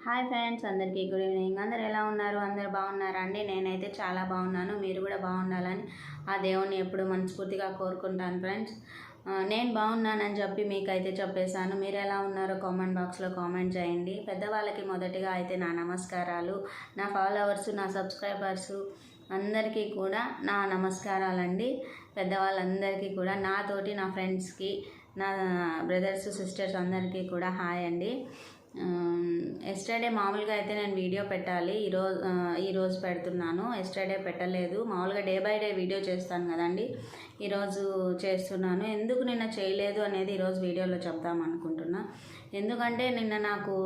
Hi friends, అందరికీ good evening. అందరు ఎలా ఉన్నారు? అందరు బాగున్నారా అండి? నేనైతే చాలా బాగున్నాను. మీరు కూడా బాగుండాలని ఆ దేవుణ్ణి ఎప్పుడు మనస్ఫూర్తిగా కోరుకుంటాను ఫ్రెండ్స్. నేను బాగున్నానని చెప్పి మీకైతే చెప్పేశాను. మీరు ఎలా ఉన్నారో కామెంట్ బాక్స్లో కామెంట్ చేయండి. పెద్దవాళ్ళకి మొదటిగా అయితే నా నమస్కారాలు. నా ఫాలోవర్స్, నా సబ్స్క్రైబర్సు అందరికీ కూడా నా నమస్కారాలండి. పెద్దవాళ్ళందరికీ కూడా, నాతోటి నా ఫ్రెండ్స్కి, నా బ్రదర్స్ సిస్టర్స్ అందరికీ కూడా హాయ్ అండి. ఎస్టర్డే మామూలుగా అయితే నేను వీడియో పెట్టాలి, ఈరోజు పెడుతున్నాను. ఎస్టర్డే పెట్టలేదు. మామూలుగా డే బై డే వీడియో చేస్తాను కదండి, ఈరోజు చేస్తున్నాను. ఎందుకు నిన్న చేయలేదు అనేది ఈరోజు వీడియోలో చెప్దాం అనుకుంటున్నా. ఎందుకంటే నిన్న నాకు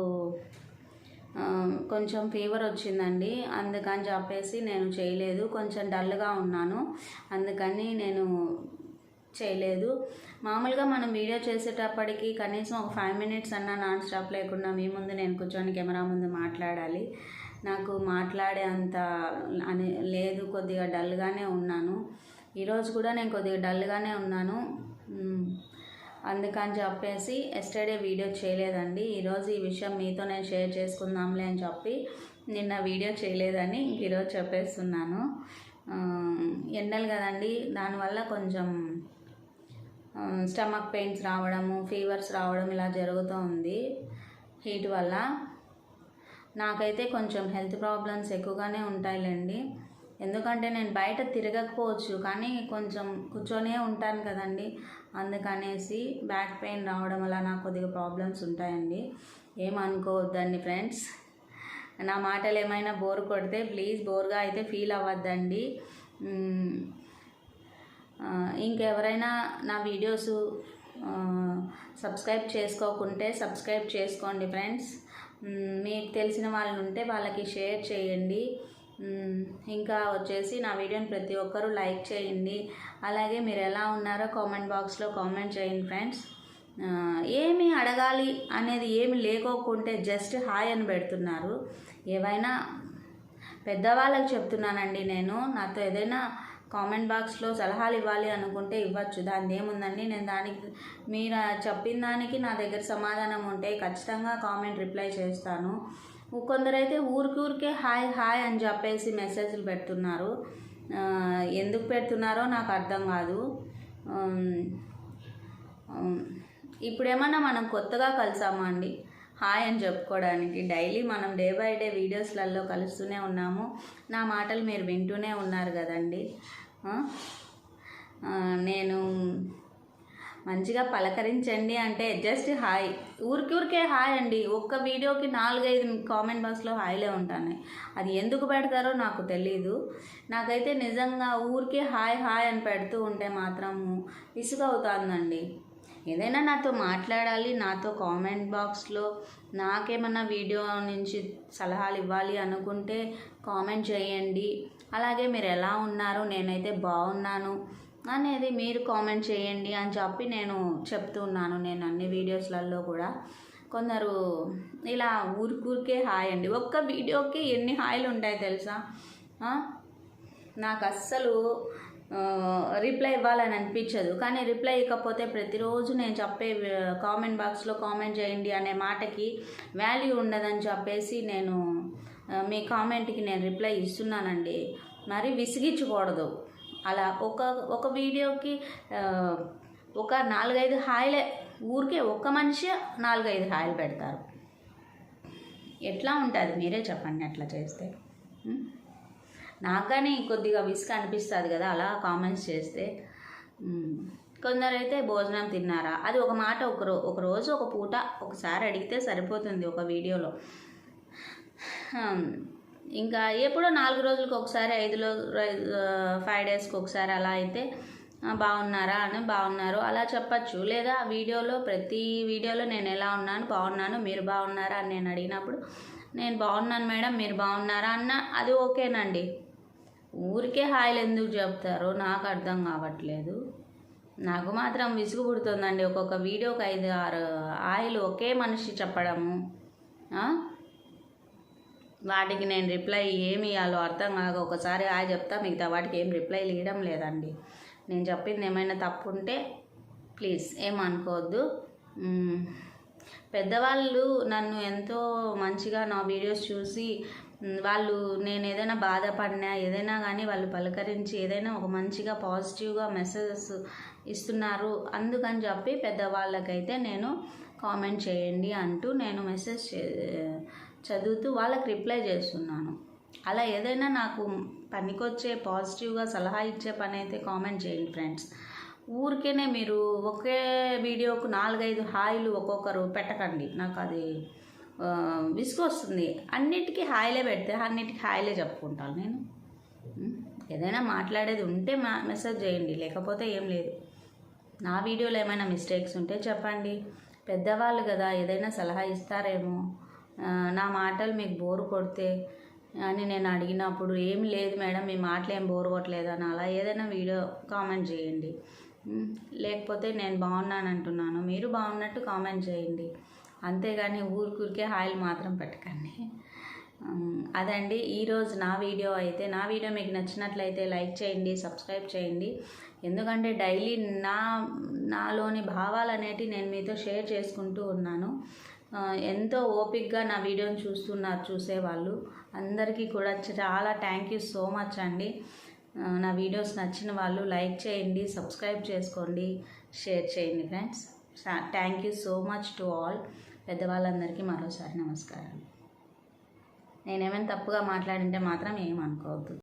కొంచెం ఫీవర్ వచ్చిందండి, అందుకని చెప్పేసి నేను చేయలేదు. కొంచెం డల్గా ఉన్నాను, అందుకని నేను చేయలేదు. మామూలుగా మనం వీడియో చేసేటప్పటికి కనీసం ఒక 5 minutes అన్నా నాన్ స్టాప్ లేకుండా మీ ముందు నేను కూర్చొని కెమెరా ముందు మాట్లాడాలి. నాకు మాట్లాడే అంత అని లేదు, కొద్దిగా డల్గానే ఉన్నాను. ఈరోజు కూడా నేను కొద్దిగా డల్గానే ఉన్నాను. అందుకని చెప్పేసి ఎస్టర్డే వీడియో చేయలేదండి. ఈరోజు ఈ విషయం మీతో నేను షేర్ చేసుకుందాంలే అని చెప్పి నిన్న వీడియో చేయలేదని ఈరోజు చెప్పేస్తున్నాను. ఎండలు కదండి, దానివల్ల కొంచెం స్టమక్ పెయిన్స్ రావడము, ఫీవర్స్ రావడం ఇలా జరుగుతూ ఉంది హీట్ వల్ల. నాకైతే కొంచెం హెల్త్ ప్రాబ్లమ్స్ ఎక్కువగానే ఉంటాయిలేండి. ఎందుకంటే నేను బయట తిరగకపోవచ్చు, కానీ కొంచెం కూర్చొనే ఉంటాను కదండి, అందుకనేసి బ్యాక్ పెయిన్ రావడం వల్ల నాకు కొద్దిగా ప్రాబ్లమ్స్ ఉంటాయండి. ఏమనుకోవద్దండి ఫ్రెండ్స్. నా మాటలు ఏమైనా బోర్ కొడితే ప్లీజ్ బోర్గా అయితే ఫీల్ అవ్వద్దండి. ఇంకెవరైనా నా వీడియోస్ సబ్స్క్రైబ్ చేసుకోకుంటే సబ్స్క్రైబ్ చేసుకోండి ఫ్రెండ్స్. మీకు తెలిసిన వాళ్ళు ఉంటే వాళ్ళకి షేర్ చేయండి. ఇంకా వచ్చేసి నా వీడియోని ప్రతి ఒక్కరూ లైక్ చేయండి. అలాగే మీరు ఎలా ఉన్నారో కామెంట్ బాక్స్లో కామెంట్ చేయండి ఫ్రెండ్స్. ఏమి అడగాలి అనేది ఏమి లేకోకుంటే జస్ట్ హాయ్ అని పెడుతున్నారు. ఏవైనా పెద్దవాళ్ళకి చెప్తున్నానండి నేను. నాతో ఏదైనా కామెంట్ బాక్స్లో సలహాలు ఇవ్వాలి అనుకుంటే ఇవ్వచ్చు, దాని ఏముందండి. నేను దానికి, మీరు చెప్పిన దానికి నా దగ్గర సమాధానం ఉంటే ఖచ్చితంగా కామెంట్ రిప్లై చేస్తాను. కొందరైతే ఊరికే హాయ్ హాయ్ అని చెప్పేసి మెసేజ్లు పెడుతున్నారు. ఎందుకు పెడుతున్నారో నాకు అర్థం కాదు. ఇప్పుడేమన్నా మనం కొత్తగా కలిసామా అండి హాయ్ అని చెప్పుకోవడానికి? డైలీ మనం డే బై డే వీడియోస్లలో కలుస్తూనే ఉన్నాము. నా మాటలు మీరు వింటూనే ఉన్నారు కదండి. నేను మంచిగా పలకరించండి అంటే జస్ట్ హాయ్, ఊరికే హాయ్ అండి. ఒక్క వీడియోకి 4-5 కామెంట్ బాక్స్లో హాయ్లే ఉంటాను. అది ఎందుకు పెడతారో నాకు తెలీదు. నాకైతే నిజంగా ఊరికే హాయ్ హాయ్ అని పెడుతూ ఉంటే మాత్రము విసుగవుతుందండి. ఏదైనా నాతో మాట్లాడాలి, నాతో కామెంట్ బాక్స్లో నాకేమన్నా వీడియో నుంచి సలహాలు ఇవ్వాలి అనుకుంటే కామెంట్ చేయండి. అలాగే మీరు ఎలా ఉన్నారు, నేనైతే బాగున్నాను అనేది మీరు కామెంట్ చేయండి అని చెప్పి నేను చెప్తున్నాను. నేను అన్ని వీడియోస్లలో కూడా కొందరు ఇలా ఊరికే హాయ్ అండి. ఒక్క వీడియోకి ఎన్ని హాయిలు ఉంటాయి తెలుసా? నాకు అస్సలు రిప్లై ఇవ్వాలని అనిపించదు, కానీ రిప్లై ఇవ్వకపోతే ప్రతిరోజు నేను చెప్పే కామెంట్ బాక్స్లో కామెంట్ చేయండి అనే మాటకి వాల్యూ ఉండదని చెప్పేసి నేను మీ కామెంట్కి నేను రిప్లై ఇస్తున్నానండి. మరి విసిగించకూడదు. అలా ఒక వీడియోకి ఒక 4-5 హాయిలే, ఊరికే ఒక్క మనిషి 4-5 హాయిలు పెడతారు. ఎట్లా ఉంటుంది మీరే చెప్పండి అట్లా చేస్తే? నాకు కానీ కొద్దిగా విసుగు అనిపిస్తుంది కదా అలా కామెంట్స్ చేస్తే. కొందరైతే భోజనం తిన్నారా, అది ఒక మాట ఒక రోజు ఒక పూట ఒకసారి అడిగితే సరిపోతుంది ఒక వీడియోలో. ఇంకా ఎప్పుడో 4 రోజులకు ఒకసారి, 5 డేస్కి ఒకసారి అలా అయితే బాగున్నారా అని బాగున్నారు అలా చెప్పచ్చు. లేదా ప్రతి వీడియోలో నేను ఎలా ఉన్నాను, బాగున్నాను, మీరు బాగున్నారా అని నేను అడిగినప్పుడు నేను బాగున్నాను మేడం, మీరు బాగున్నారా అన్న అది ఓకేనండి. ఊరికే హాయిలు ఎందుకు చెప్తారో నాకు అర్థం కావట్లేదు. నాకు మాత్రం విసుగు పుడుతుందండి. ఒక్కొక్క వీడియోకి 5-6 హాయిలు ఒకే మనిషి చెప్పడము. వాటికి నేను రిప్లై ఏమి ఇవ్వాలో అర్థం కాక ఒకసారి హాయ్ చెప్తా, మిగతా వాటికి ఏం రిప్లైలు ఇవ్వడం లేదండి. నేను చెప్పింది ఏమైనా తప్పు ఉంటే ప్లీజ్ ఏమనుకోవద్దు. పెద్దవాళ్ళు నన్ను ఎంతో మంచిగా నా వీడియోస్ చూసి వాళ్ళు నేను ఏదైనా బాధపడినా ఏదైనా కానీ వాళ్ళు పలకరించి ఏదైనా ఒక మంచిగా పాజిటివ్గా మెసేజెస్ ఇస్తున్నారు. అందుకని చెప్పి పెద్దవాళ్ళకైతే నేను కామెంట్ చేయండి అంటూ నేను మెసేజ్ చదువుతూ వాళ్ళకి రిప్లై చేస్తున్నాను. అలా ఏదైనా నాకు పనికొచ్చే పాజిటివ్గా సలహా ఇచ్చే పని అయితే కామెంట్ చేయండి ఫ్రెండ్స్. ఊరికేనే మీరు ఒకే వీడియోకు 4-5 హాయిలు ఒక్కొక్కరు పెట్టకండి. నాకు అది విసుగొస్తుంది. అన్నిటికీ హాయిలే పెడితే అన్నిటికీ హాయిలే చెప్పుకుంటాను నేను. ఏదైనా మాట్లాడేది ఉంటే మెసేజ్ చేయండి, లేకపోతే ఏం లేదు. నా వీడియోలో ఏమైనా మిస్టేక్స్ ఉంటే చెప్పండి. పెద్దవాళ్ళు కదా, ఏదైనా సలహా ఇస్తారేమో. నా మాటలు మీకు బోరు కొడితే అని నేను అడిగినప్పుడు ఏం లేదు మేడం మీ మాటలు ఏం బోరు కొట్టలేదు అని అలా ఏదైనా వీడియో కామెంట్ చేయండి. లేకపోతే నేను బాగున్నాను అంటున్నాను, మీరు బాగున్నట్టు కామెంట్ చేయండి. అంతేగాని ఊరికే హాయిలు మాత్రం పెట్టకండి. అదండి ఈరోజు నా వీడియో అయితే. నా వీడియో మీకు నచ్చినట్లయితే లైక్ చేయండి, సబ్స్క్రైబ్ చేయండి. ఎందుకంటే డైలీ నాలోని భావాలు అనేటివి నేను మీతో షేర్ చేసుకుంటూ ఉన్నాను. ఎంతో ఓపిక్గా నా వీడియోని చూసేవాళ్ళు అందరికీ కూడా చాలా థ్యాంక్ యూ సో మచ్ అండి. నా వీడియోస్ నచ్చిన వాళ్ళు లైక్ చేయండి, సబ్స్క్రైబ్ చేసుకోండి, షేర్ చేయండి friends. Thank you so much to all. పెద్దవాళ్ళందరికీ మరోసారి నమస్కారం. నేనేమైనా తప్పుగా మాట్లాడింటే మాత్రం ఏమనుకోవద్దు.